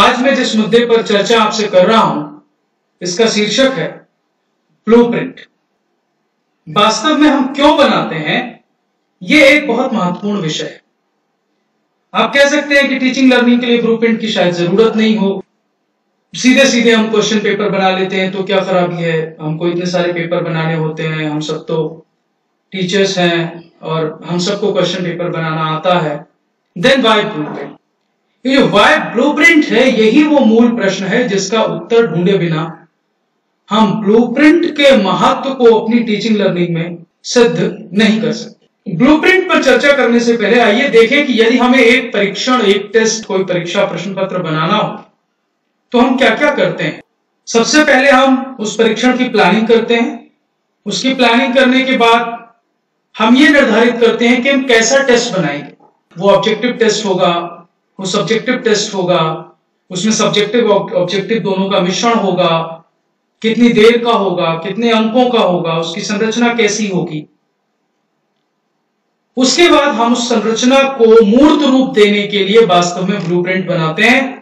आज मैं जिस मुद्दे पर चर्चा आपसे कर रहा हूं, इसका शीर्षक है ब्लूप्रिंट। वास्तव में हम क्यों बनाते हैं, यह एक बहुत महत्वपूर्ण विषय है। आप कह सकते हैं कि टीचिंग लर्निंग के लिए ब्लूप्रिंट की शायद जरूरत नहीं हो, सीधे सीधे हम क्वेश्चन पेपर बना लेते हैं, तो क्या खराबी है, हमको इतने सारे पेपर बनाने होते हैं, हम सब तो टीचर्स हैं और हम सबको क्वेश्चन पेपर बनाना आता है। Then why blueprint? ये जो व्हाई ब्लूप्रिंट है, यही वो मूल प्रश्न है जिसका उत्तर ढूंढे बिना हम ब्लूप्रिंट के महत्व को अपनी टीचिंग लर्निंग में सिद्ध नहीं कर सकते। ब्लूप्रिंट पर चर्चा करने से पहले आइए देखें कि यदि हमें एक परीक्षण, एक टेस्ट, कोई परीक्षा प्रश्न पत्र बनाना हो तो हम क्या क्या करते हैं। सबसे पहले हम उस परीक्षण की प्लानिंग करते हैं। उसकी प्लानिंग करने के बाद हम ये निर्धारित करते हैं कि हम कैसा टेस्ट बनाएंगे। वो ऑब्जेक्टिव टेस्ट होगा, वो सब्जेक्टिव टेस्ट होगा, उसमें सब्जेक्टिव ऑब्जेक्टिव दोनों का मिश्रण होगा, कितनी देर का होगा, कितने अंकों का होगा, उसकी संरचना कैसी होगी। उसके बाद हम उस संरचना को मूर्त रूप देने के लिए वास्तव में ब्लूप्रिंट बनाते हैं।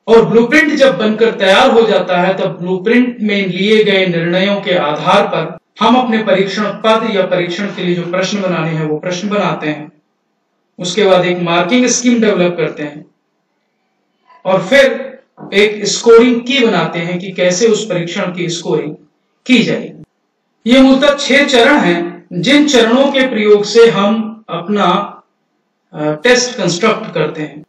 और ब्लूप्रिंट जब बनकर तैयार हो जाता है, तब ब्लूप्रिंट में लिए गए निर्णयों के आधार पर हम अपने परीक्षण पद या परीक्षण के लिए जो प्रश्न बनाने हैं वो प्रश्न बनाते हैं। उसके बाद एक मार्किंग स्कीम डेवलप करते हैं और फिर एक स्कोरिंग की बनाते हैं कि कैसे उस परीक्षण की स्कोरिंग की जाएगी। ये मूलतः 6 चरण हैं जिन चरणों के प्रयोग से हम अपना टेस्ट कंस्ट्रक्ट करते हैं।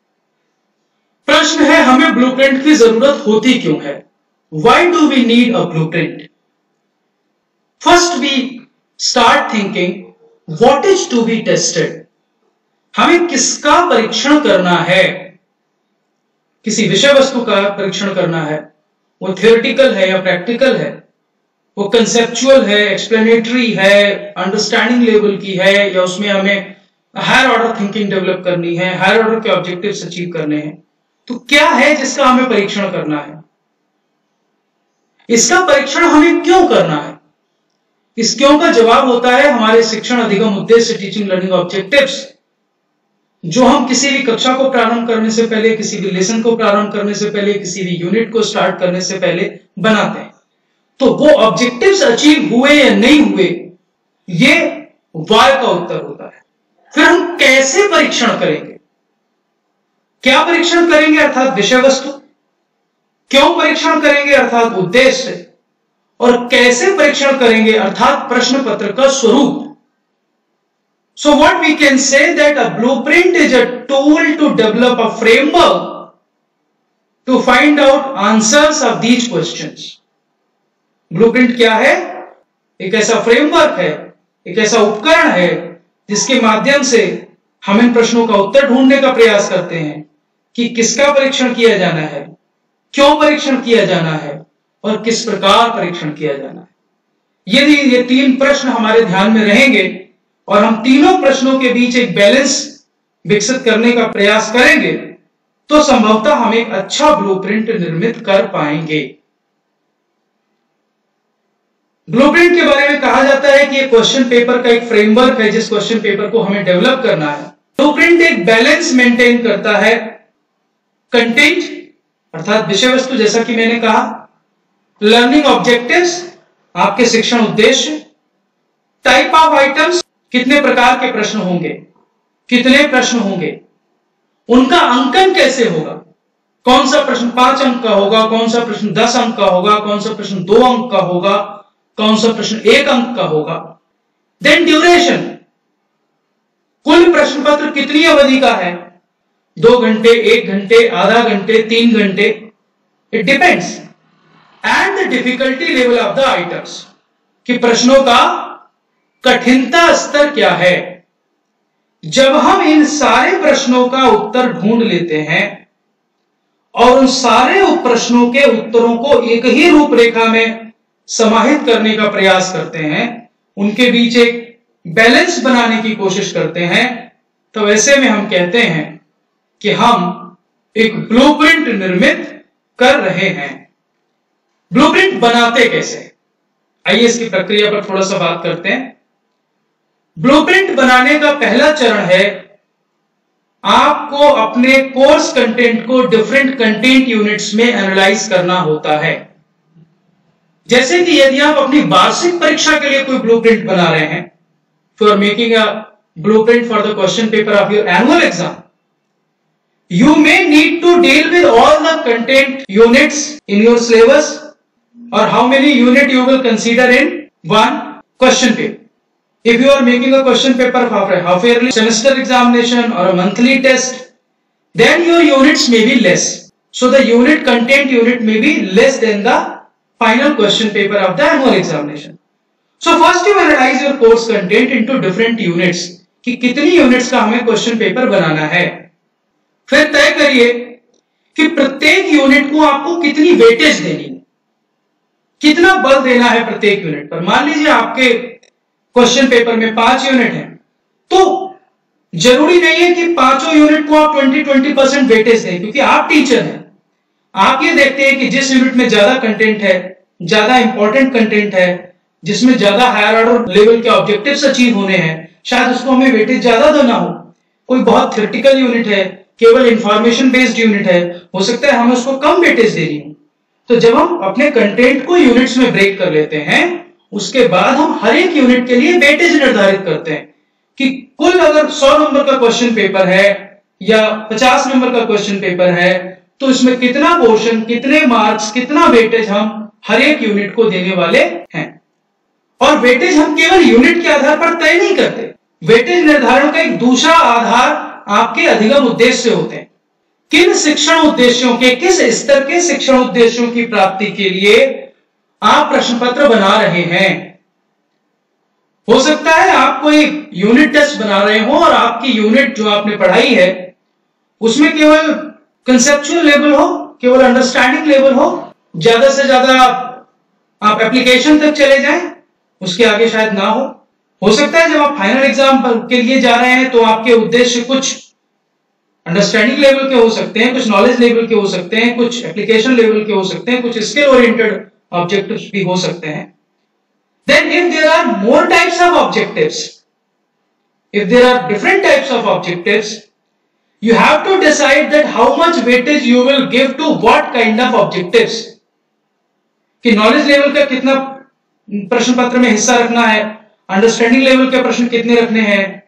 प्रश्न है, हमें ब्लूप्रिंट की जरूरत होती क्यों है? Why do we need a blueprint? First we start thinking what is to be tested? हमें किसका परीक्षण करना है? किसी विषय वस्तु का परीक्षण करना है। वो थियोरेटिकल है या प्रैक्टिकल है, वो कंसेप्चुअल है, एक्सप्लेनेटरी है, अंडरस्टैंडिंग लेवल की है, या उसमें हमें हायर ऑर्डर थिंकिंग डेवलप करनी है, हायर ऑर्डर के ऑब्जेक्टिव्स अचीव करने हैं। तो क्या है जिसका हमें परीक्षण करना है? इसका परीक्षण हमें क्यों करना है? इस क्यों का जवाब होता है हमारे शिक्षण अधिगम उद्देश्य टीचिंग लर्निंग ऑब्जेक्टिव्स, जो हम किसी भी कक्षा को प्रारंभ करने से पहले, किसी भी लेसन को प्रारंभ करने से पहले, किसी भी यूनिट को स्टार्ट करने से पहले बनाते हैं। तो वो ऑब्जेक्टिव्स अचीव हुए या नहीं हुए, ये वाई का उत्तर होता है। फिर हम कैसे परीक्षण करेंगे? क्या परीक्षण करेंगे अर्थात विषय वस्तु, क्यों परीक्षण करेंगे अर्थात उद्देश्य, और कैसे परीक्षण करेंगे अर्थात प्रश्न पत्र का स्वरूप। So what we can say that a blueprint is a tool to develop a framework to find out answers of these questions. Blueprint क्या है? एक ऐसा फ्रेमवर्क है, एक ऐसा उपकरण है जिसके माध्यम से हम इन प्रश्नों का उत्तर ढूंढने का प्रयास करते हैं कि किसका परीक्षण किया जाना है, क्यों परीक्षण किया जाना है और किस प्रकार परीक्षण किया जाना है। यदि ये 3 प्रश्न हमारे ध्यान में रहेंगे और हम तीनों प्रश्नों के बीच एक बैलेंस विकसित करने का प्रयास करेंगे, तो संभवतः हम एक अच्छा ब्लूप्रिंट निर्मित कर पाएंगे। ब्लूप्रिंट के बारे में कहा जाता है कि ये क्वेश्चन पेपर का एक फ्रेमवर्क है जिस क्वेश्चन पेपर को हमें डेवलप करना है। ब्लूप्रिंट एक बैलेंस मेंटेन करता है कंटेंट अर्थात विषय वस्तु, जैसा कि मैंने कहा, लर्निंग ऑब्जेक्टिव्स आपके शिक्षण उद्देश्य, टाइप ऑफ आइटम्स कितने प्रकार के प्रश्न होंगे, कितने प्रश्न होंगे, उनका अंकन कैसे होगा, कौन सा प्रश्न 5 अंक का होगा, कौन सा प्रश्न 10 अंक का होगा, कौन सा प्रश्न 2 अंक का होगा, कौन सा प्रश्न 1 अंक का होगा। देन ड्यूरेशन, कुल प्रश्न पत्र कितनी अवधि का है, 2 घंटे, 1 घंटे, आधा घंटे, 3 घंटे, it depends. And the difficulty level of the items, कि प्रश्नों का कठिनता स्तर क्या है। जब हम इन सारे प्रश्नों का उत्तर ढूंढ लेते हैं और उन सारे प्रश्नों के उत्तरों को एक ही रूपरेखा में समाहित करने का प्रयास करते हैं, उनके बीच एक बैलेंस बनाने की कोशिश करते हैं, तो ऐसे में हम कहते हैं कि हम एक ब्लूप्रिंट निर्मित कर रहे हैं। ब्लूप्रिंट बनाते कैसे? आइए इसकी प्रक्रिया पर थोड़ा सा बात करते हैं। ब्लूप्रिंट बनाने का पहला चरण है आपको अपने कोर्स कंटेंट को डिफरेंट कंटेंट यूनिट्स में एनालाइज करना होता है। जैसे कि यदि आप अपनी वार्षिक परीक्षा के लिए कोई ब्लूप्रिंट बना रहे हैं, if you are making a blueprint for the question paper of your annual exam, you may need to deal with all the content units in your syllabus, or how many unit you will consider in one question paper. If you are making a question paper of a half yearly semester examination or a monthly test, then your units may be less. So the unit content unit may be less than the final question paper of the annual examination. So first you analyze your course content into different units कि कितनी units का हमें question paper बनाना है। फिर तय करिए कि प्रत्येक यूनिट को आपको कितनी वेटेज देनी है, कितना बल देना है प्रत्येक यूनिट पर। मान लीजिए आपके क्वेश्चन पेपर में 5 यूनिट है, तो जरूरी नहीं है कि पांचों यूनिट को आप 20% वेटेज दें, क्योंकि आप टीचर हैं। आप ये देखते हैं कि जिस यूनिट में ज्यादा कंटेंट है, ज्यादा इंपॉर्टेंट कंटेंट है, जिसमें ज्यादा हायर ऑर्डर लेवल के ऑब्जेक्टिव्स अचीव होने हैं, शायद उसको हमें वेटेज ज्यादा देना हो। कोई बहुत थ्योरेटिकल यूनिट है, केवल इंफॉर्मेशन बेस्ड यूनिट है, हो सकता है हमें उसको कम वेटेज देनी हो। तो जब हम अपने कंटेंट को यूनिट्स में ब्रेक कर लेते हैं, उसके बाद हम हर एक यूनिट के लिए वेटेज निर्धारित करते हैं कि कुल अगर 100 नंबर का क्वेश्चन पेपर है या 50 नंबर का क्वेश्चन पेपर है, तो इसमें कितना पोर्शन, कितने मार्क्स, कितना वेटेज हम हर एक यूनिट को देने वाले हैं। और वेटेज हम केवल यूनिट के आधार पर तय नहीं करते। वेटेज निर्धारण का एक दूसरा आधार आपके अधिगम उद्देश्य होते हैं। किन शिक्षण उद्देश्यों के, किस स्तर के शिक्षण उद्देश्यों की प्राप्ति के लिए आप प्रश्न पत्र बना रहे हैं। हो सकता है आप कोई यूनिट टेस्ट बना रहे हो और आपकी यूनिट जो आपने पढ़ाई है उसमें केवल कंसेप्चुअल लेवल हो, केवल अंडरस्टैंडिंग लेवल हो, ज्यादा से ज्यादा आप एप्लीकेशन तक चले जाएं, उसके आगे शायद ना हो सकता है जब आप फाइनल एग्जाम के लिए जा रहे हैं तो आपके उद्देश्य कुछ अंडरस्टैंडिंग लेवल के हो सकते हैं, कुछ नॉलेज लेवल के हो सकते हैं, कुछ एप्लीकेशन लेवल के हो सकते हैं, कुछ स्किल ओरिएंटेड ऑब्जेक्टिव्स भी हो सकते हैं। Then if there are more types of objectives, if there are different types of objectives, you have to decide that how much weightage you will give to what kind of objectives. कि knowledge level का कितना प्रश्न पत्र में हिस्सा रखना है, understanding level के प्रश्न कितने रखने हैं,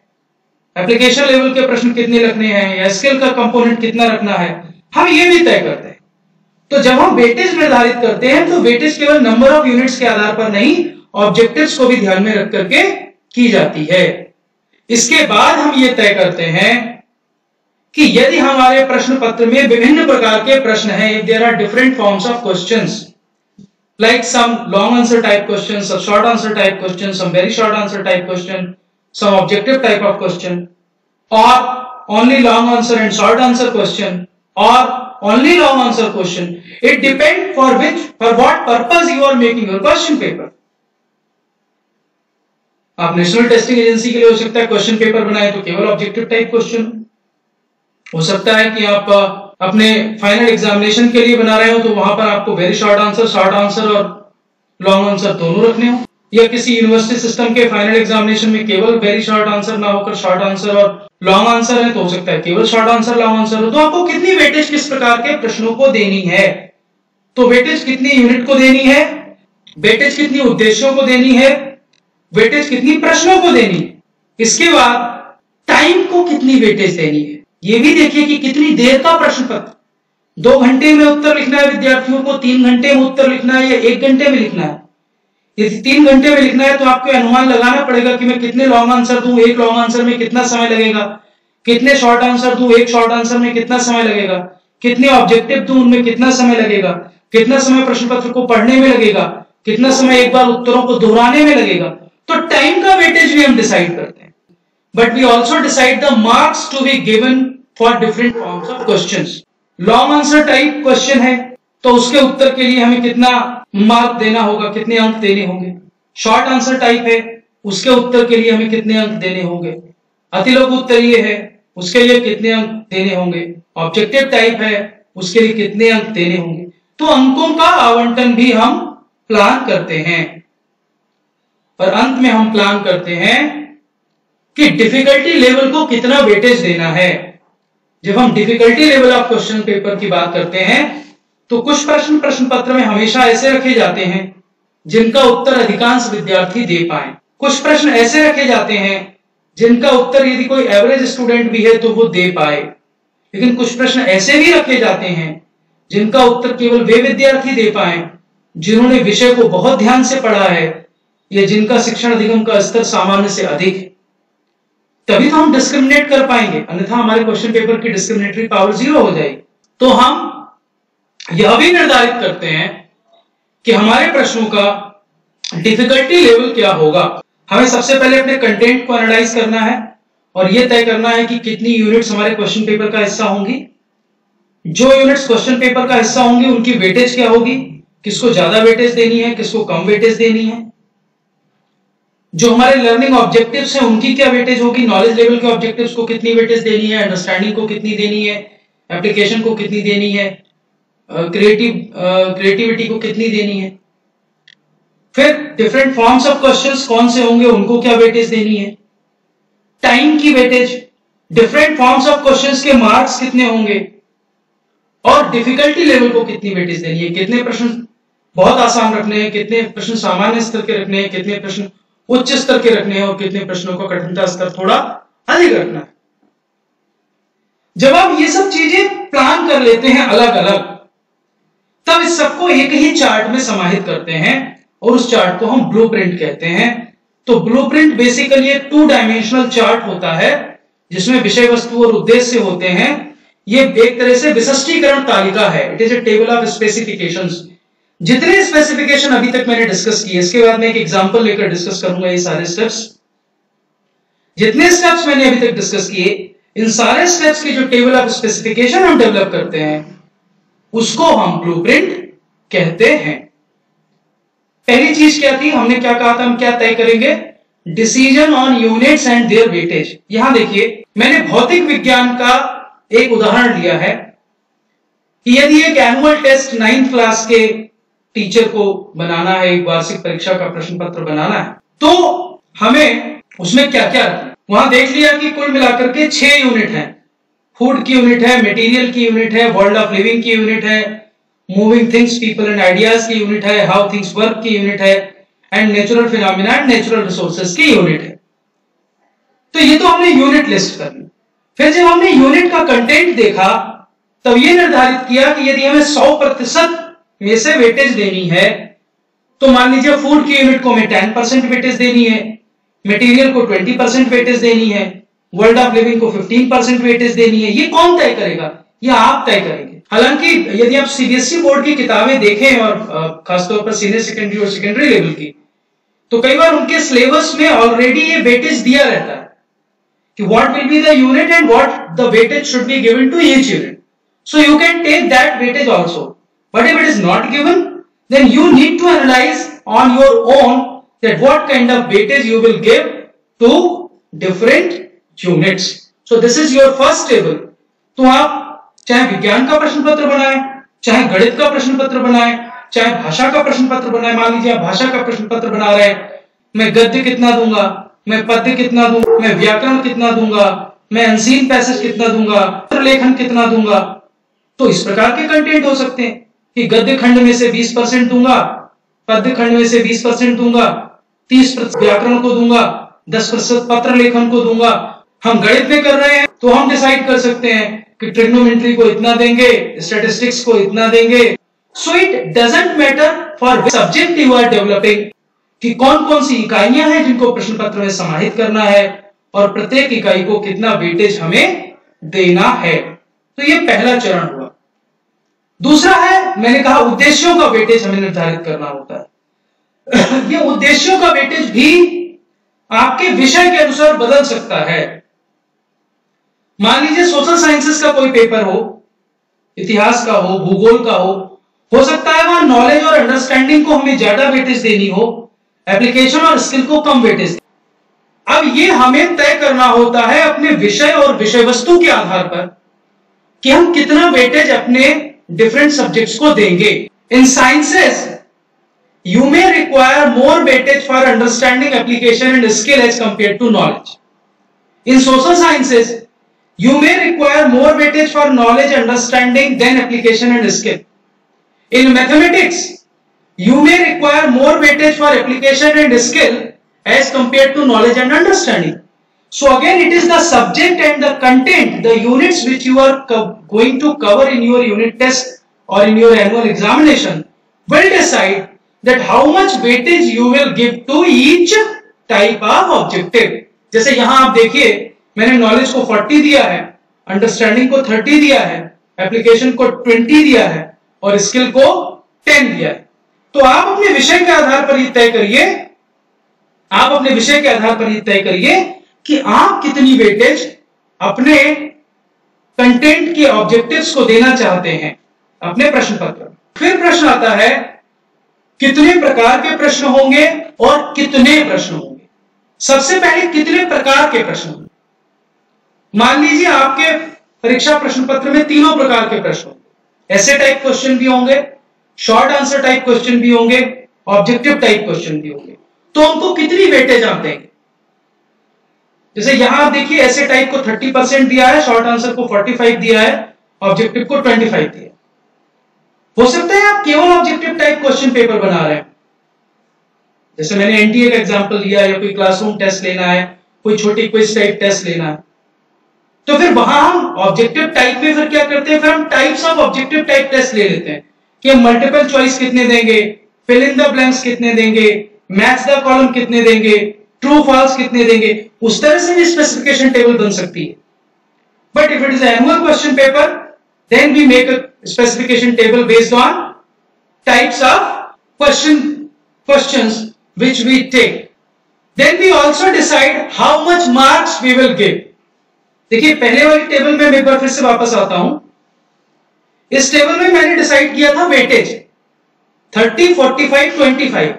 एप्लीकेशन लेवल के प्रश्न कितने रखने हैं, या स्किल का कंपोनेंट कितना रखना है, हम ये भी तय करते हैं। तो जब हम वेटेज निर्धारित करते हैं तो वेटेज केवल नंबर ऑफ यूनिट्स के आधार पर नहीं, ऑब्जेक्टिव्स को भी ध्यान में रख करके की जाती है। इसके बाद हम ये तय करते हैं कि यदि हमारे प्रश्न पत्र में विभिन्न प्रकार के प्रश्न हैं, if there are different forms of questions, like some long answer type questions, some short answer type questions, some very short answer type question, some objective type of question, or only long answer and short answer question, or only long answer question. It depends for what purpose you are making your question paper. आप national testing agency के लिए हो सकता है question paper बनाए तो केवल objective type question. हो सकता है कि आप अपने फाइनल एग्जामिनेशन के लिए बना रहे हो तो वहां पर आपको वेरी शॉर्ट आंसर और लॉन्ग आंसर दोनों रखने हो, या किसी यूनिवर्सिटी सिस्टम के फाइनल एग्जामिनेशन में केवल वेरी शॉर्ट आंसर ना होकर शॉर्ट आंसर और लॉन्ग आंसर है, तो हो सकता है केवल शॉर्ट आंसर लॉन्ग आंसर हो। तो आपको कितनी वेटेज किस प्रकार के प्रश्नों को देनी है, तो वेटेज कितनी यूनिट को देनी है, वेटेज कितनी उद्देश्यों को देनी है, वेटेज कितनी प्रश्नों को देनी है। इसके बाद टाइम को कितनी वेटेज देनी है, ये भी देखिए कि कितनी देर का प्रश्न पत्र। 2 घंटे में उत्तर लिखना है विद्यार्थियों को, 3 घंटे में उत्तर लिखना है, या 1 घंटे में लिखना है। यदि 3 घंटे में लिखना है तो आपको अनुमान लगाना पड़ेगा कि मैं कितने लॉन्ग आंसर दूं, एक लॉन्ग आंसर में कितना समय लगेगा, कितने शॉर्ट आंसर दूं, एक शॉर्ट आंसर में कितना समय लगेगा, कितने ऑब्जेक्टिव दूं, उनमें कितना समय लगेगा, कितना समय प्रश्न पत्र को पढ़ने में लगेगा, कितना समय एक बार उत्तरों को दोहराने में लगेगा। तो टाइम का वेटेज भी हम डिसाइड करते हैं, but we also decide the marks to be given for different forms of questions. Long answer type question है तो उसके उत्तर के लिए हमें कितना मार्क देना होगा, कितने अंक देने होंगे। शॉर्ट आंसर टाइप है, उसके उत्तर के लिए हमें कितने अंक देने होंगे। अतिलघु उत्तरीय है, उसके लिए कितने अंक देने होंगे। ऑब्जेक्टिव टाइप है, उसके लिए कितने अंक देने होंगे। तो अंकों का आवंटन भी हम प्लान करते हैं, और अंत में हम प्लान करते हैं कि डिफिकल्टी लेवल को कितना वेटेज देना है। जब हम difficulty level of question paper की बात करते हैं तो कुछ प्रश्न पत्र में हमेशा ऐसे रखे जाते हैं जिनका उत्तर अधिकांश विद्यार्थी दे पाए। कुछ प्रश्न ऐसे रखे जाते हैं जिनका उत्तर यदि कोई एवरेज स्टूडेंट भी है तो वो दे पाए। लेकिन कुछ प्रश्न ऐसे भी रखे जाते हैं जिनका उत्तर केवल वे विद्यार्थी दे पाए जिन्होंने विषय को बहुत ध्यान से पढ़ा है या जिनका शिक्षण अधिगम का स्तर सामान्य से अधिक है। तभी तो हम डिस्क्रिमिनेट कर पाएंगे, अन्यथा हमारे क्वेश्चन पेपर की डिस्क्रिमिनेटरी पावर 0 हो जाएगी। तो हम यह भी निर्धारित करते हैं कि हमारे प्रश्नों का डिफिकल्टी लेवल क्या होगा। हमें सबसे पहले अपने कंटेंट को एनालाइज करना है और यह तय करना है कि कितनी यूनिट्स हमारे क्वेश्चन पेपर का हिस्सा होंगी। जो यूनिट्स क्वेश्चन पेपर का हिस्सा होंगी उनकी वेटेज क्या होगी, किसको ज्यादा वेटेज देनी है, किसको कम वेटेज देनी है। जो हमारे लर्निंग ऑब्जेक्टिव्स हैं उनकी क्या वेटेज होगी, नॉलेज लेवल के ऑब्जेक्टिव्स को कितनी वेटेज देनी है, अंडरस्टैंडिंग को कितनी देनी है, एप्लीकेशन को कितनी देनी है, क्रिएटिविटी को कितनी देनी है। फिर डिफरेंट फॉर्म्स ऑफ क्वेश्चंस कौन से होंगे उनको क्या वेटेज देनी है, टाइम की weightage, different forms of questions के मार्क्स कितने होंगे और डिफिकल्टी लेवल को कितनी वेटेज देनी है। कितने प्रश्न बहुत आसान रखने हैं, कितने प्रश्न सामान्य स्तर के रखने हैं, कितने प्रश्न उच्च स्तर के रखने हैं और कितने प्रश्नों का कठिनता स्तर थोड़ा अधिक रखना है। जब आप ये सब चीजें प्लान कर लेते हैं अलग अलग, तब इस सबको एक ही चार्ट में समाहित करते हैं और उस चार्ट को हम ब्लूप्रिंट कहते हैं। तो ब्लूप्रिंट बेसिकली एक 2 डायमेंशनल चार्ट होता है जिसमें विषय वस्तु और उद्देश्य होते हैं। ये एक तरह से विशिष्टीकरण तालिका है, it is a table of specifications. जितने स्पेसिफिकेशन अभी तक मैंने डिस्कस किए, इसके बाद मैं एक एग्जांपल लेकर डिस्कस करूंगा ये सारे स्टेप्स। जितने स्टेप्स मैंने अभी तक डिस्कस किए, इन सारे स्टेप्स की जो टेबल ऑफ स्पेसिफिकेशन हम डेवलप करते हैं उसको हम ब्लूप्रिंट कहते हैं। पहली चीज क्या थी, हमने क्या कहा था, हम क्या तय करेंगे, decision on units and their weightage. यहां देखिए मैंने भौतिक विज्ञान का एक उदाहरण लिया है कि यदि एक एनुअल टेस्ट 9th क्लास के टीचर को बनाना है, एक वार्षिक परीक्षा का प्रश्न पत्र बनाना है, तो हमें उसमें क्या क्या रखना है। वहां देख लिया कि कुल मिलाकर के 6 यूनिट है। फूड की यूनिट है, मटेरियल की यूनिट है, वर्ल्ड ऑफ लिविंग की यूनिट है, moving things people and ideas की यूनिट है, हाउ थिंग्स वर्क की यूनिट है and natural phenomena and natural resources की यूनिट है। तो ये तो हमने यूनिट लिस्ट कर ली। फिर जब हमने यूनिट का कंटेंट देखा तब ये निर्धारित किया कि यदि हमें 100% में से वेटेज देनी है तो मान लीजिए फूड की यूनिट को हमें 10% वेटेज देनी है, मटेरियल को 20% वेटेज देनी है, वर्ल्ड ऑफ लिविंग को 15% वेटेज देनी है। ये कौन तय करेगा, ये आप तय करेंगे। हालांकि यदि आप सीबीएसई बोर्ड की किताबें देखें और खासतौर पर सीनियर सेकेंडरी और सेकेंडरी लेवल की, तो कई बार उनके सिलेबस में ऑलरेडी ये वेटेज दिया रहता है कि what will be the unit and what the weightage should be given to each unit. So you can take that weightage also. But if it is not given, then you need to analyze on your own that what kind of weightage you will give to different units. So this is your first table. तो आप चाहे विज्ञान का प्रश्न पत्र बनाएं, चाहे गणित का प्रश्न पत्र बनाएं, चाहे भाषा का प्रश्न पत्र बनाएं। मान लीजिए आप भाषा का प्रश्न पत्र बना रहे हैं, मैं गद्य कितना दूंगा, मैं पद्य कितना दूंगा, मैं व्याकरण कितना दूंगा, मैं अनसीन पैसेज कितना दूंगा, लेखन कितना दूंगा। तो इस प्रकार के कंटेंट हो सकते हैं कि गद्य खंड में से 20% दूंगा, पद्य खंड में से 20% दूंगा, 30% व्याकरण को दूंगा, 10% पत्र लेखन को दूंगा। हम गणित में कर रहे हैं तो हम डिसाइड कर सकते हैं कि ट्रिग्नोमेट्री को इतना देंगे, स्टैटिस्टिक्स को इतना देंगे। So it doesn't matter for subject you are developing कि कौन कौन सी इकाइयां हैं जिनको प्रश्न पत्र में समाहित करना है और प्रत्येक इकाई को कितना वेटेज हमें देना है। तो ये पहला चरण हुआ। दूसरा है, मैंने कहा उद्देश्यों का वेटेज हमें निर्धारित करना होता है। ये उद्देश्यों का वेटेज भी आपके विषय के अनुसार बदल सकता है। मान लीजिए सोशल साइंसेस का कोई पेपर हो, इतिहास का हो, भूगोल का हो सकता है वहां नॉलेज और अंडरस्टैंडिंग को हमें ज्यादा वेटेज देनी हो, एप्लीकेशन और स्किल को कम वेटेज। अब ये हमें तय करना होता है अपने विषय और विषय वस्तु के आधार पर कि हम कितना वेटेज अपने डिफरेंट सब्जेक्ट्स को देंगे। In sciences you may require more weightage for understanding, application and skill as compare to knowledge. In social sciences You may require more weightage for knowledge, understanding than application and skill. In mathematics, you may require more weightage for application and skill as compared to knowledge and understanding. So again, it is the subject and the content, the units which you are going to cover in your unit test or in your annual examination will decide that how much weightage you will give to each type of objective. जैसे यहां आप देखिए, मैंने knowledge को 40 दिया है, understanding को 30 दिया है, एप्लीकेशन को 20 दिया है और स्किल को 10 दिया है। तो आप अपने विषय के आधार पर ये तय करिए, आप अपने विषय के आधार पर ये तय करिए कि आप कितनी वेटेज अपने कंटेंट के ऑब्जेक्टिव्स को देना चाहते हैं अपने प्रश्न पत्र। फिर प्रश्न आता है कितने प्रकार के प्रश्न होंगे और कितने प्रश्न होंगे। सबसे पहले कितने प्रकार के प्रश्न होंगे। मान लीजिए आपके परीक्षा प्रश्न पत्र में तीनों प्रकार के प्रश्न होंगे, ऐसे टाइप क्वेश्चन भी होंगे, शॉर्ट आंसर टाइप क्वेश्चन भी होंगे, ऑब्जेक्टिव टाइप क्वेश्चन भी होंगे। तो हमको कितनी वेटेज आप देंगे। जैसे यहां आप देखिए, ऐसे टाइप को 30% दिया है, शॉर्ट आंसर को 45 दिया है, ऑब्जेक्टिव को 25 दिया है। हो सकता है आप केवल ऑब्जेक्टिव टाइप क्वेश्चन पेपर बना रहे हैं, जैसे मैंने एनटीए का एग्जांपल लिया, या कोई क्लासरूम टेस्ट लेना है, कोई छोटी क्विज टाइप टेस्ट लेना है, तो फिर वहां हम ऑब्जेक्टिव टाइप में फिर क्या करते हैं, फिर हम types of objective type test ले लेते हैं कि हम मल्टीपल चॉइस कितने देंगे, फिल इन द ब्लैंक्स कितने देंगे, मैच द कॉलम कितने देंगे, ट्रू फॉल्स कितने देंगे। उस तरह से भी स्पेसिफिकेशन टेबल बन सकती है। But if it is annual question paper, then we make a specification table based on types of questions which we take. Then we also decide how much marks we will give. देखिए, पहले वाली table में मैं एक बार फिर से वापस आता हूं। इस टेबल में मैंने डिसाइड किया था वेटेज 30, 45, 25।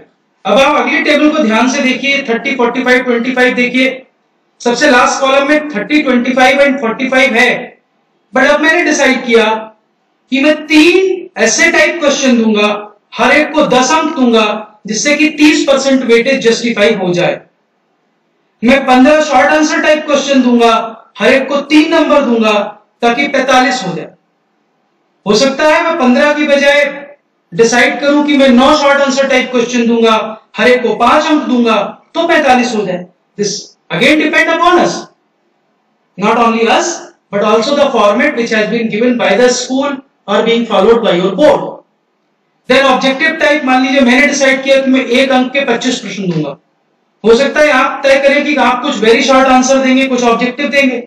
अब आप अगली टेबल को ध्यान से देखिए, 30, 45, 25 देखिए, सबसे लास्ट कॉलम में 30, 25 एंड 45 है। बट अब मैंने डिसाइड किया कि मैं 3 ऐसे टाइप क्वेश्चन दूंगा, हर एक को 10 अंक दूंगा, जिससे कि 30% वेटेज जस्टिफाई हो जाए। मैं 15 शॉर्ट आंसर टाइप क्वेश्चन दूंगा, हर एक को 3 नंबर दूंगा, ताकि 45 हो जाए। हो सकता है मैं 15 की बजाय डिसाइड करूं कि मैं 9 शॉर्ट आंसर टाइप क्वेश्चन दूंगा, हर एक को 5 अंक दूंगा, तो 45 हो जाए। This again depend upon us, not only us but also the format which has been given by the school और being followed by your board. Then objective type, मान लीजिए मैंने डिसाइड किया कि मैं 1 अंक के 25 प्रश्न दूंगा। हो सकता है आप तय करें कि आप कुछ वेरी शॉर्ट आंसर देंगे, कुछ ऑब्जेक्टिव देंगे,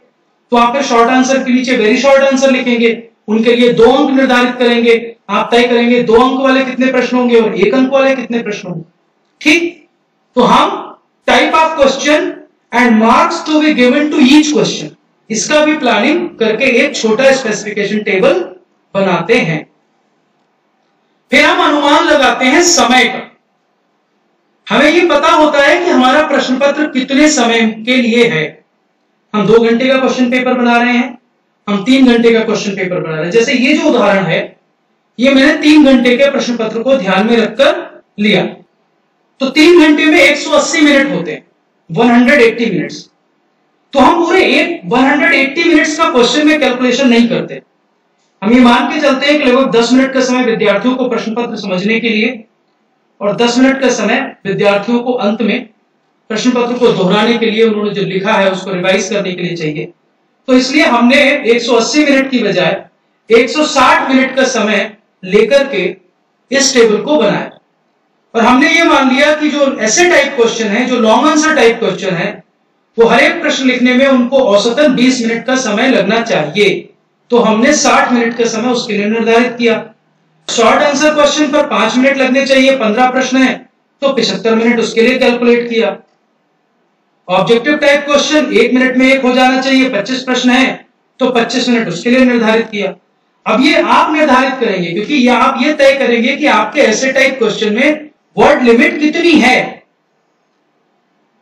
तो आप फिर शॉर्ट आंसर के नीचे वेरी शॉर्ट आंसर लिखेंगे, उनके लिए 2 अंक निर्धारित करेंगे। आप तय करेंगे 2 अंक वाले कितने प्रश्न होंगे और 1 अंक वाले कितने प्रश्न होंगे। ठीक, तो हम type of question and marks to be given to each question, इसका भी प्लानिंग करके एक छोटा स्पेसिफिकेशन टेबल बनाते हैं। फिर हम अनुमान लगाते हैं समय का। हमें ये पता होता है कि हमारा प्रश्न पत्र कितने समय के लिए है। हम 2 घंटे का क्वेश्चन पेपर बना रहे हैं, हम 3 घंटे का क्वेश्चन पेपर बना रहे हैं। जैसे ये जो उदाहरण है, ये मैंने 3 घंटे के प्रश्न पत्र को ध्यान में रखकर लिया। तो 3 घंटे में 180 मिनट होते हैं, 180 मिनट्स। तो हम पूरे 180 मिनट्स का क्वेश्चन में कैलकुलेशन नहीं करते। हम ये मान के चलते हैं कि लगभग 10 मिनट का समय विद्यार्थियों को प्रश्न पत्र समझने के लिए और 10 मिनट का समय विद्यार्थियों को अंत में प्रश्न पत्र को दोहराने के लिए, उन्होंने जो लिखा है उसको रिवाइज करने के लिए चाहिए। तो इसलिए हमने 180 मिनट की बजाय 160 मिनट का समय लेकर के इस टेबल को बनाया। और हमने ये मान लिया कि जो ऐसे टाइप क्वेश्चन है, जो लॉन्ग आंसर टाइप क्वेश्चन है, वो हर एक प्रश्न लिखने में उनको औसतन 20 मिनट का समय लगना चाहिए। तो हमने 60 मिनट का समय उसके लिए निर्धारित किया। शॉर्ट आंसर क्वेश्चन पर 5 मिनट लगने चाहिए, 15 प्रश्न है, तो 75 मिनट उसके लिए कैलकुलेट किया। ऑब्जेक्टिव टाइप क्वेश्चन 1 मिनट में 1 हो जाना चाहिए, 25 प्रश्न है, तो 25 मिनट उसके लिए निर्धारित किया। अब ये आप निर्धारित करेंगे, क्योंकि ये आप ये तय करेंगे कि आपके ऐसे टाइप क्वेश्चन में वर्ड लिमिट कितनी है।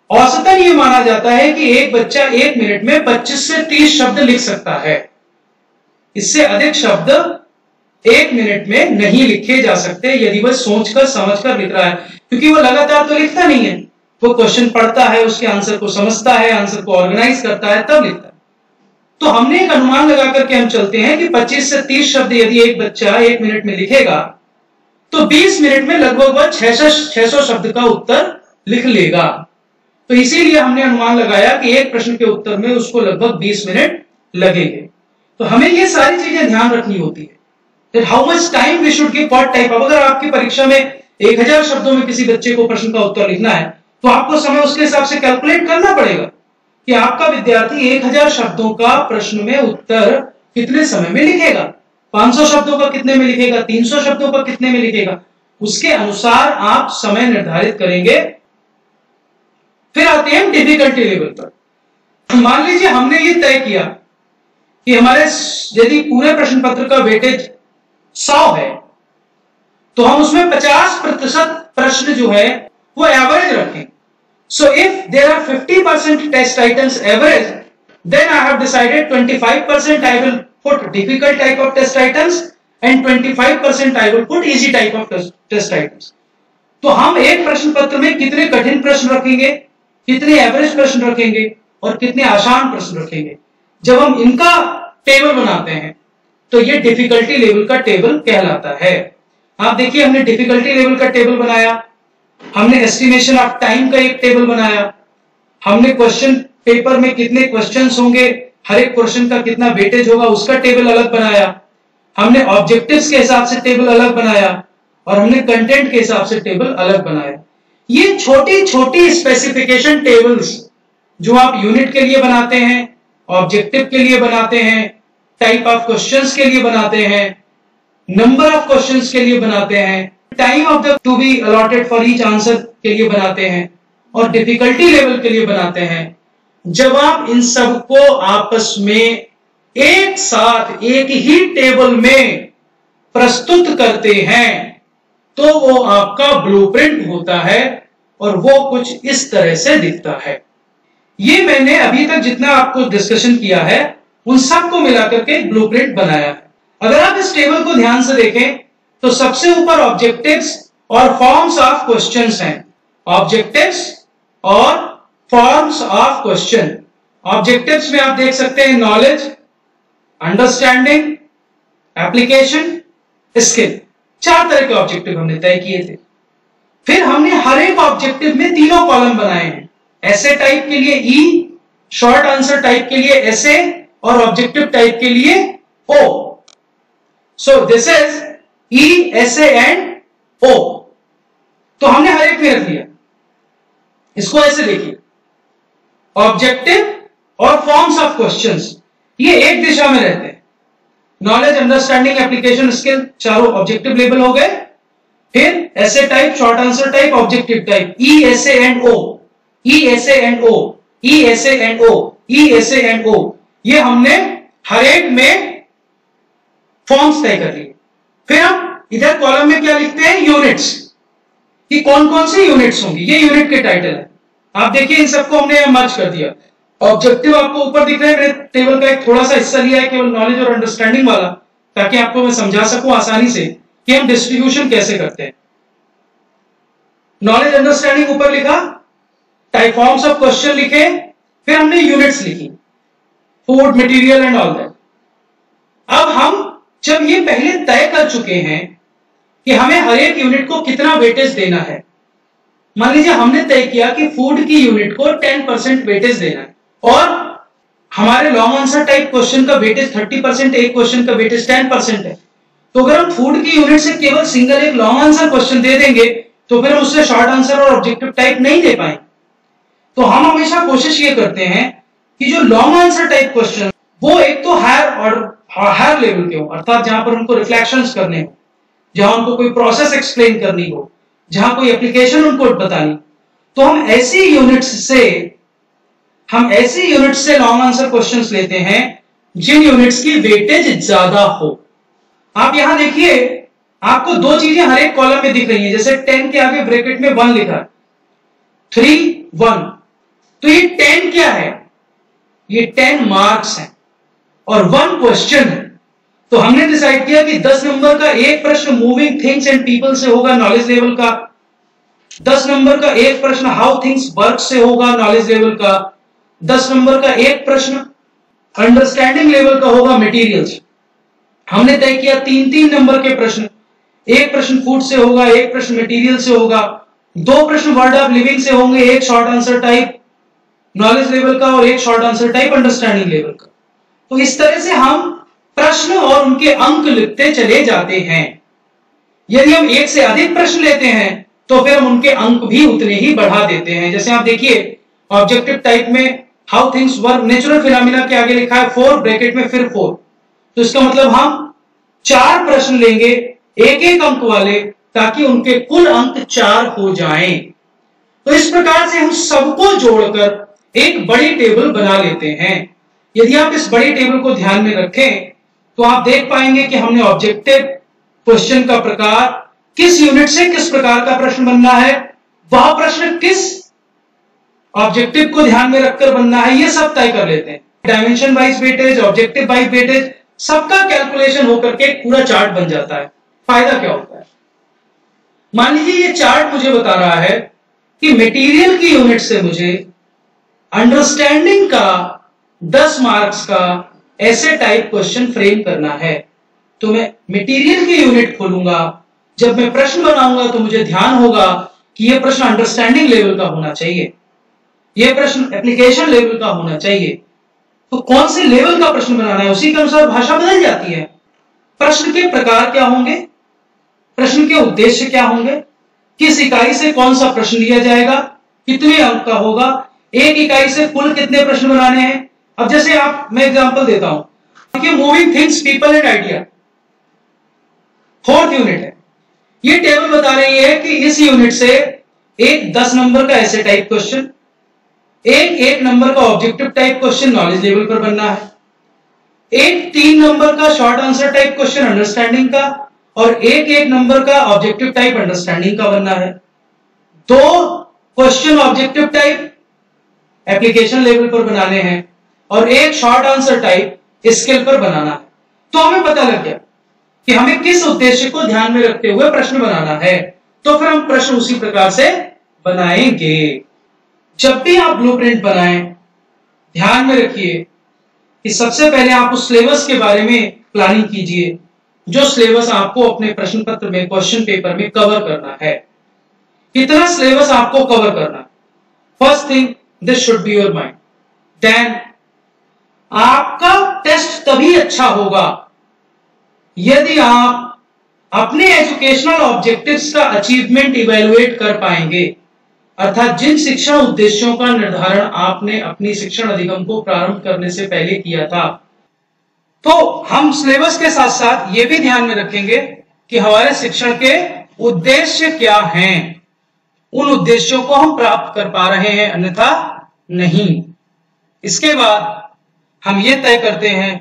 औसतन ये माना जाता है कि एक बच्चा 1 मिनट में 25 से 30 शब्द लिख सकता है। इससे अधिक शब्द 1 मिनट में नहीं लिखे जा सकते यदि वह सोचकर समझकर लिख रहा है, क्योंकि वो लगातार तो लिखता नहीं है। वो क्वेश्चन पढ़ता है, उसके आंसर को समझता है, आंसर को ऑर्गेनाइज करता है, तब लिखता है। तो हमने एक अनुमान लगा करके हम चलते हैं कि 25 से 30 शब्द यदि एक बच्चा 1 मिनट में लिखेगा तो 20 मिनट में लगभग वह 600 शब्द का उत्तर लिख लेगा। तो इसीलिए हमने अनुमान लगाया कि एक प्रश्न के उत्तर में उसको लगभग 20 मिनट लगेंगे। तो हमें ये सारी चीजें ध्यान रखनी होती है that how much time we should give what type of। अगर आपकी परीक्षा में 1000 शब्दों में किसी बच्चे को प्रश्न का उत्तर लिखना है तो आपको समय उसके हिसाब से कैलकुलेट करना पड़ेगा कि आपका विद्यार्थी 1000 शब्दों का प्रश्न में उत्तर कितने समय में लिखेगा, 500 शब्दों का कितने में लिखेगा, 300 शब्दों का कितने में लिखेगा, उसके अनुसार आप समय निर्धारित करेंगे। फिर आते हैं डिफिकल्टी लेवल पर। मान लीजिए हमने ये तय किया कि हमारे यदि पूरे प्रश्न पत्र का वेटेज 100 है तो हम उसमें 50% प्रश्न जो है वो एवरेज रखें। So if there are 50% test items average, then I have decided 25% I will put difficult type of test items and 25% I will put easy type of test items. तो हम एक प्रश्न पत्र में कितने कठिन प्रश्न रखेंगे, कितने एवरेज प्रश्न रखेंगे और कितने आसान प्रश्न रखेंगे, जब हम इनका टेबल बनाते हैं तो ये डिफिकल्टी लेवल का टेबल कहलाता है। आप देखिए हमने डिफिकल्टी लेवल का टेबल बनाया, हमने एस्टिमेशन ऑफ टाइम का एक टेबल बनाया, हमने क्वेश्चन पेपर में कितने क्वेश्चंस होंगे, हर एक क्वेश्चन का कितना वेटेज होगा उसका टेबल अलग बनाया, हमने ऑब्जेक्टिव्स के हिसाब से टेबल अलग बनाया और हमने कंटेंट के हिसाब से टेबल अलग बनाया। ये छोटी छोटी स्पेसिफिकेशन टेबल्स जो आप यूनिट के लिए बनाते हैं, ऑब्जेक्टिव के लिए बनाते हैं, टाइप ऑफ क्वेश्चंस के लिए बनाते हैं, नंबर ऑफ क्वेश्चंस के लिए बनाते हैं, time of the to be allotted for each answer के लिए बनाते हैं और डिफिकल्टी लेवल के लिए बनाते हैं। जब आप इन सबको आपस में एक साथ एक ही टेबल में प्रस्तुत करते हैं तो वो आपका ब्लूप्रिंट होता है और वो कुछ इस तरह से दिखता है। ये मैंने अभी तक जितना आपको डिस्कशन किया है उन सबको मिलाकर के एक ब्लूप्रिंट बनाया है। अगर आप इस टेबल को ध्यान से देखें तो सबसे ऊपर ऑब्जेक्टिव्स और फॉर्म्स ऑफ क्वेश्चंस हैं। ऑब्जेक्टिव्स और फॉर्म्स ऑफ क्वेश्चन। ऑब्जेक्टिव्स में आप देख सकते हैं नॉलेज, अंडरस्टैंडिंग, एप्लीकेशन, स्किल। 4 तरह के ऑब्जेक्टिव हमने तय किए थे। फिर हमने हर एक ऑब्जेक्टिव में 3 कॉलम बनाए हैं। ऐसे टाइप के लिए ई, शॉर्ट आंसर टाइप के लिए ऐसे और ऑब्जेक्टिव टाइप के लिए ओ। सो दिस इज ई, ऐसे एंड ओ। तो हमने हर एक में रख लिया। इसको ऐसे देखिए, ऑब्जेक्टिव और फॉर्म्स ऑफ क्वेश्चंस ये एक दिशा में रहते हैं। नॉलेज, अंडरस्टैंडिंग, एप्लीकेशन, स्किल, चारों ऑब्जेक्टिव लेवल हो गए। फिर ऐसे type, short answer type, objective type, ई, ऐसे एंड ओ, ई, ऐसे एंड ओ, ई, ऐसे एंड ओ, ई, ऐसे एंड ओ। ये हमने हर एक में फॉर्म्स तय कर लिए। फिर हम इधर कॉलम में क्या लिखते हैं, यूनिट्स, कि कौन कौन से यूनिट्स होंगे। ये यूनिट के टाइटल है। आप देखिए इन सबको हमने मर्ज कर दिया। ऑब्जेक्टिव आपको ऊपर दिख रहा है, मैंने टेबल का एक थोड़ा सा हिस्सा लिया है केवल नॉलेज और अंडरस्टैंडिंग वाला, ताकि आपको मैं समझा सकूं आसानी से कि हम डिस्ट्रीब्यूशन कैसे करते हैं। नॉलेज, अंडरस्टैंडिंग ऊपर लिखा, टाइप फॉर्म्स ऑफ क्वेश्चन लिखे, फिर हमने यूनिट्स लिखी, food, material and all that. अब हम जब ये पहले तय कर चुके हैं कि हमें हर एक यूनिट को कितना वेटेज देना है, मान लीजिए हमने तय किया कि फूड की यूनिट को 10% वेटेज देना है और हमारे लॉन्ग आंसर टाइप क्वेश्चन का वेटेज 30%, एक क्वेश्चन का वेटेज 10% है। तो अगर हम फूड की यूनिट से केवल सिंगल एक लॉन्ग आंसर क्वेश्चन दे देंगे तो फिर हम उससे शॉर्ट आंसर और ऑब्जेक्टिव टाइप नहीं दे पाएंगे। तो हम हमेशा कोशिश ये करते हैं कि जो लॉन्ग आंसर टाइप क्वेश्चन वो एक तो हायर लेवल के हो, अर्थात जहां पर उनको रिफ्लेक्शंस करने हो, जहां उनको कोई प्रोसेस एक्सप्लेन करनी हो, जहां कोई एप्लीकेशन उनको बतानी, तो हम ऐसी यूनिट्स से लॉन्ग आंसर क्वेश्चंस लेते हैं जिन यूनिट्स की वेटेज ज्यादा हो। आप यहां देखिए, आपको 2 चीजें हर एक कॉलम में दिख रही हैं। जैसे 10 के आगे ब्रैकेट में 1 लिखा है, 3, 1, तो ये 10 क्या है, ये 10 मार्क्स हैं और 1 क्वेश्चन है। तो हमने डिसाइड किया कि 10 नंबर का एक प्रश्न मूविंग थिंग्स एंड पीपल से होगा, नॉलेज लेवल का। 10 नंबर का एक प्रश्न हाउ थिंग्स वर्क से होगा, नॉलेज लेवल का। 10 नंबर का एक प्रश्न अंडरस्टैंडिंग लेवल का होगा मटेरियल्स। हमने तय किया 3-3 नंबर के प्रश्न, एक प्रश्न फूड से होगा, एक प्रश्न मटेरियल से होगा, 2 प्रश्न वर्ड ऑफ लिविंग से होंगे, एक short answer type knowledge level का और एक short answer type understanding level का। तो इस तरह से हम प्रश्न और उनके अंक लिखते चले जाते हैं। यदि हम एक से अधिक प्रश्न लेते हैं तो फिर हम उनके अंक भी उतने ही बढ़ा देते हैं। जैसे आप देखिए ऑब्जेक्टिव टाइप में how things work, natural phenomena के आगे लिखा है 4 ब्रैकेट में फिर 4, तो इसका मतलब हम 4 प्रश्न लेंगे एक एक अंक वाले, ताकि उनके कुल अंक 4 हो जाएं। तो इस प्रकार से हम सबको जोड़कर एक बड़ी टेबल बना लेते हैं। यदि आप इस बड़ी टेबल को ध्यान में रखें तो आप देख पाएंगे कि हमने ऑब्जेक्टिव क्वेश्चन का प्रकार, किस यूनिट से किस प्रकार का प्रश्न बनना है, वह प्रश्न किस ऑब्जेक्टिव को ध्यान में रखकर बनना है, ये सब तय कर लेते हैं। Dimension wise weightage, objective wise weightage, सबका कैलकुलेशन होकर के पूरा चार्ट बन जाता है। फायदा क्या होता है, मान लीजिए ये चार्ट मुझे बता रहा है कि मटेरियल की यूनिट से मुझे अंडरस्टैंडिंग का 10 मार्क्स का ऐसे टाइप क्वेश्चन फ्रेम करना है। तो मैं मटेरियल की यूनिट खोलूंगा, जब मैं प्रश्न बनाऊंगा तो मुझे ध्यान होगा कि यह प्रश्न अंडरस्टैंडिंग लेवल का होना चाहिए, यह प्रश्न एप्लीकेशन लेवल का होना चाहिए। तो कौन से लेवल का प्रश्न बनाना है, उसी के अनुसार भाषा बदल जाती है। प्रश्न के प्रकार क्या होंगे, प्रश्न के उद्देश्य क्या होंगे, किस इकाई से कौन सा प्रश्न लिया जाएगा, कितने अंक का होगा, एक इकाई से कुल कितने प्रश्न बनाने हैं। अब जैसे मैं एग्जांपल देता हूं, देखिए moving things people and idea 4th unit है। ये टेबल बता रही है कि इस यूनिट से एक 10 नंबर का ऐसे टाइप क्वेश्चन, एक 1 नंबर का objective type question knowledge level पर बनना है, एक 3 नंबर का short answer type question understanding का, और एक 1 नंबर का ऑब्जेक्टिव टाइप अंडरस्टैंडिंग का बनना है। 2 question objective type application level पर बनाने हैं और एक शॉर्ट आंसर टाइप स्किल पर बनाना है। तो हमें पता लग गया कि हमें किस उद्देश्य को ध्यान में रखते हुए प्रश्न बनाना है, तो फिर हम प्रश्न उसी प्रकार से बनाएंगे। जब भी आप ब्लूप्रिंट बनाएं, ध्यान में रखिए कि सबसे पहले आप उस सिलेबस के बारे में प्लानिंग कीजिए जो सिलेबस आपको अपने प्रश्न पत्र में, क्वेश्चन पेपर में कवर करना है। कितना सिलेबस आपको कवर करना है, first thing this should be your mind. Then आपका टेस्ट तभी अच्छा होगा यदि आप अपने एजुकेशनल ऑब्जेक्टिव्स का अचीवमेंट इवैल्यूएट कर पाएंगे, अर्थात जिन शिक्षण उद्देश्यों का निर्धारण आपने अपनी शिक्षण अधिगम को प्रारंभ करने से पहले किया था। तो हम सिलेबस के साथ साथ ये भी ध्यान में रखेंगे कि हमारे शिक्षण के उद्देश्य क्या हैं, उन उद्देश्यों को हम प्राप्त कर पा रहे हैं अन्यथा नहीं। इसके बाद हम ये तय करते हैं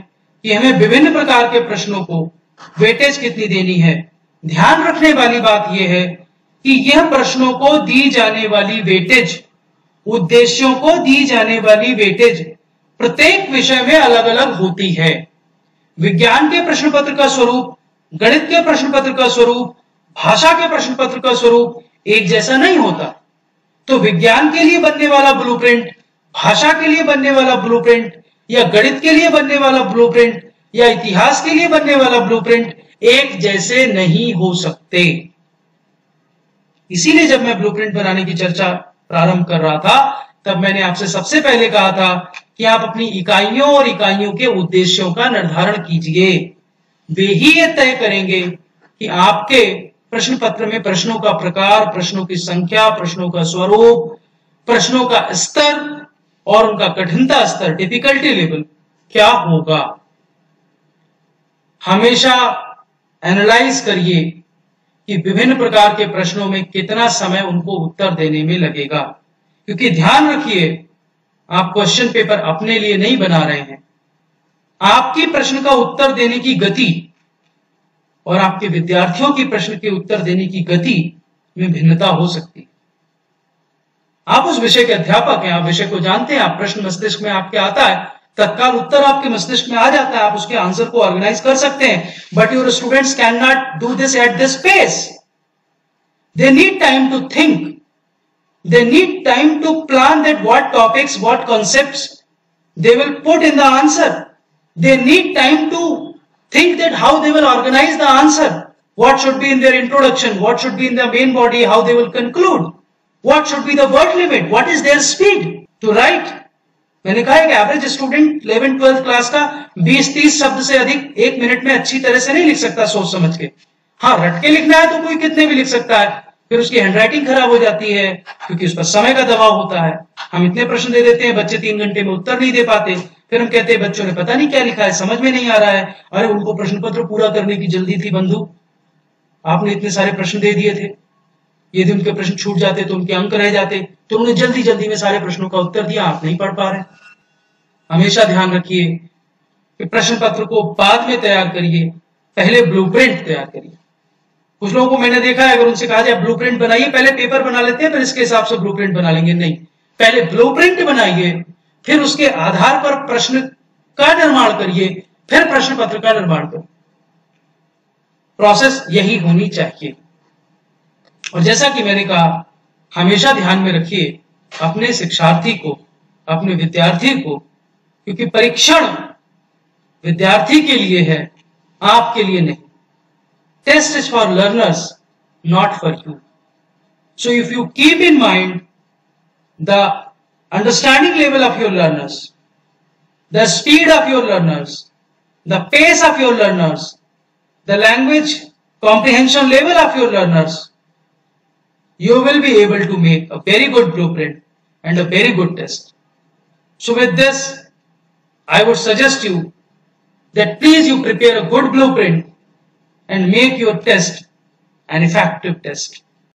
कि हमें विभिन्न प्रकार के प्रश्नों को वेटेज कितनी देनी है। ध्यान रखने वाली बात यह है कि यह प्रश्नों को दी जाने वाली वेटेज, उद्देश्यों को दी जाने वाली वेटेज प्रत्येक विषय में अलग अलग होती है। विज्ञान के प्रश्न पत्र का स्वरूप, गणित के प्रश्न पत्र का स्वरूप, भाषा के प्रश्न पत्र का स्वरूप एक जैसा नहीं होता। तो विज्ञान के लिए बनने वाला ब्लूप्रिंट, भाषा के लिए बनने वाला ब्लूप्रिंट, या गणित के लिए बनने वाला ब्लूप्रिंट, या इतिहास के लिए बनने वाला ब्लूप्रिंट एक जैसे नहीं हो सकते। इसीलिए जब मैं ब्लूप्रिंट बनाने की चर्चा प्रारंभ कर रहा था तब मैंने आपसे सबसे पहले कहा था कि आप अपनी इकाइयों और इकाइयों के उद्देश्यों का निर्धारण कीजिए। वे ही ये तय करेंगे कि आपके प्रश्न पत्र में प्रश्नों का प्रकार, प्रश्नों की संख्या, प्रश्नों का स्वरूप, प्रश्नों का स्तर और उनका कठिनता स्तर, डिफिकल्टी लेवल क्या होगा। हमेशा एनालाइज करिए कि विभिन्न प्रकार के प्रश्नों में कितना समय उनको उत्तर देने में लगेगा, क्योंकि ध्यान रखिए आप क्वेश्चन पेपर अपने लिए नहीं बना रहे हैं। आपकी प्रश्न का उत्तर देने की गति और आपके विद्यार्थियों की प्रश्न के उत्तर देने की गति में भिन्नता हो सकती है। आप उस विषय के अध्यापक हैं, आप विषय को जानते हैं, आप प्रश्न मस्तिष्क में आपके आता है, तत्काल उत्तर आपके मस्तिष्क में आ जाता है, आप उसके आंसर को ऑर्गेनाइज कर सकते हैं। But your students can not do this at this pace. They need time to think, they need time to plan that what topics, what concepts they will put in the answer. They need time to think that how they will organize the answer. What should be in their introduction, what should be in their main body, how they will conclude. What should be the word limit, what is their speed to write. मैंने कहा एक average student 11th-12th class का 20-30 शब्द से अधिक एक minute में अच्छी तरह से नहीं लिख सकता सोच समझ के. हाँ, रट के लिखना है तो कोई कितने भी लिख सकता है, फिर उसकी हैंडराइटिंग खराब हो जाती है क्योंकि उस पर समय का दबाव होता है. हम इतने प्रश्न दे देते हैं, बच्चे 3 घंटे में उत्तर नहीं दे पाते, फिर हम कहते हैं बच्चों ने पता नहीं क्या लिखा है, समझ में नहीं आ रहा है. अरे उनको प्रश्न पत्र पूरा करने की जल्दी थी बंधु, आपने इतने सारे प्रश्न दे दिए थे, यदि उनके प्रश्न छूट जाते तो उनके अंक रह जाते, तो उन्होंने जल्दी जल्दी में सारे प्रश्नों का उत्तर दिया, आप नहीं पढ़ पा रहे. हमेशा ध्यान रखिए कि प्रश्न पत्र को बाद में तैयार करिए, पहले ब्लूप्रिंट तैयार करिए. कुछ लोगों को मैंने देखा है, अगर उनसे कहा जाए ब्लूप्रिंट बनाइए, पहले पेपर बना लेते हैं फिर इसके हिसाब से ब्लूप्रिंट बना लेंगे. नहीं, पहले ब्लूप्रिंट बनाइए, फिर उसके आधार पर प्रश्न का निर्माण करिए, फिर प्रश्न पत्र का निर्माण करिए. प्रोसेस यही होनी चाहिए. और जैसा कि मैंने कहा, हमेशा ध्यान में रखिए अपने शिक्षार्थी को, अपने विद्यार्थी को, क्योंकि परीक्षण विद्यार्थी के लिए है, आपके लिए नहीं. Test is for learners, not for you. So if you keep in mind the understanding level of your learners, the speed of your learners, the pace of your learners, the language comprehension level of your learners, you will be able to make a very good blueprint and a very good test. So with this, I would suggest you that please you prepare a good blueprint and make your test an effective test.